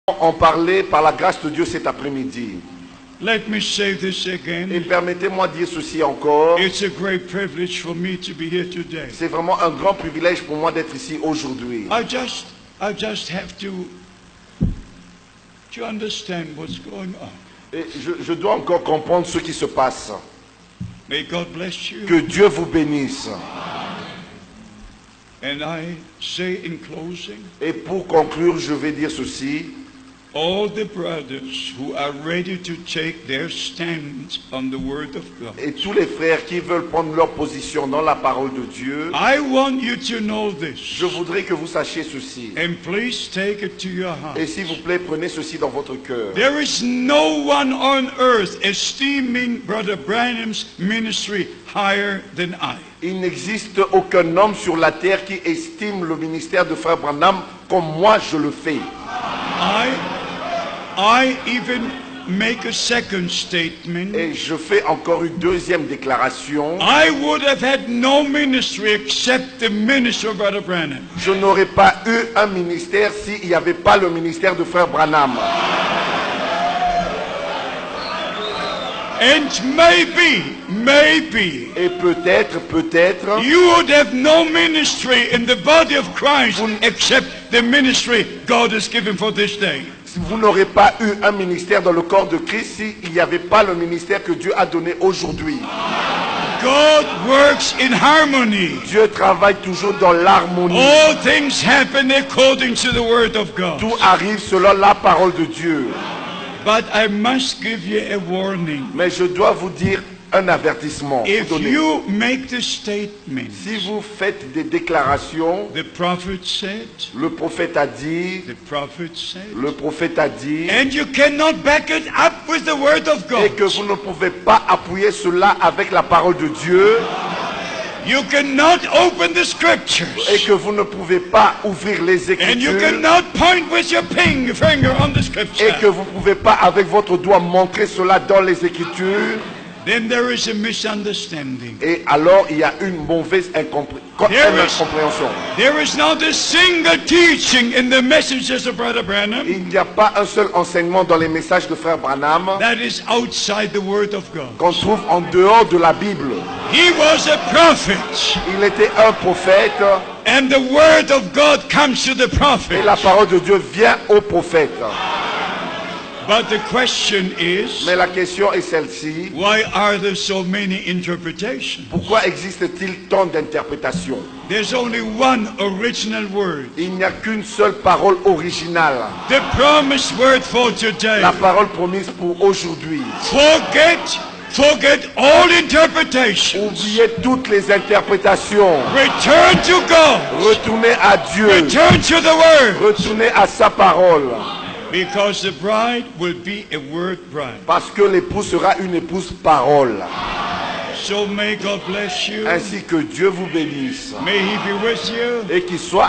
En parler par la grâce de Dieu cet après-midi. Let me say this again. Et permettez-moi de dire ceci encore. It's a great privilege for me to be here today. C'est vraiment un grand privilège pour moi d'être ici aujourd'hui. I just have to understand what's going on. Et je dois encore comprendre ce qui se passe. May God bless you. Que Dieu vous bénisse. And I say in closing, et pour conclure, je vais dire ceci. All the brothers who are ready to take their stand on the word of God. Et tous les frères qui veulent prendre leur position dans la parole de Dieu. I want you to know this. Je voudrais que vous sachiez ceci. And please take it to your heart. Et s'il vous plaît, prenez ceci dans votre cœur. There is no one on earth esteeming Brother Branham's ministry higher than I. Il n'existe aucun homme sur la terre qui estime le ministère de Frère Branham comme moi je le fais. I even make a second statement. Et je fais encore une deuxième déclaration. I would have had no ministry except the ministry of Brother Branham. Je n'aurais pas eu un ministère s'il n'y avait pas le ministère de Frère Branham. And maybe, et peut-être, you would have no ministry in the body of Christ except the ministry God has given for this day. Vous n'aurez pas eu un ministère dans le corps de Christ s'il n'y avait pas le ministère que Dieu a donné aujourd'hui. God works in harmony. Dieu travaille toujours dans l'harmonie. All things happen according to the word of God. Tout arrive selon la parole de Dieu. But I must give you a warning. Mais je dois vous dire un avertissement. If you make the statement, si vous faites des déclarations, the prophet said, le prophète a dit, the prophet said, le prophète a dit, and you cannot back it up with the word of God, et que vous ne pouvez pas appuyer cela avec la parole de Dieu, you cannot open the scriptures, et que vous ne pouvez pas ouvrir les Écritures, and you cannot point with your finger on the scripture, et que vous ne pouvez pas avec votre doigt montrer cela dans les Écritures, then there is a misunderstanding. Et alors il y a une mauvaise incompréhension. There is not a single teaching in the messages of Brother Branham. Il n'y a pas un seul enseignement dans les messages de Frère Branham that is outside the word of God. Qu'on trouve en dehors de la Bible. He was a prophet. Il était un prophète. And the word of God comes to the prophet. Et la parole de Dieu vient au prophète. But the question is, mais la question est celle-ci. Why are there so many interpretations? Pourquoi existe-t-il tant d'interprétations? There's only one original word. Il n'y a qu'une seule parole originale. The promised word for today. La parole promise pour aujourd'hui. Forget all interpretations. Oubliez toutes les interprétations. Return to God. Retournez à Dieu. Return to the word. Retournez à sa parole. Because the bride will be a word bride. Parce que l'épouse sera une épouse parole. So may God bless you. Ainsi que Dieu vous bénisse. May he be with you. Et qu'il soit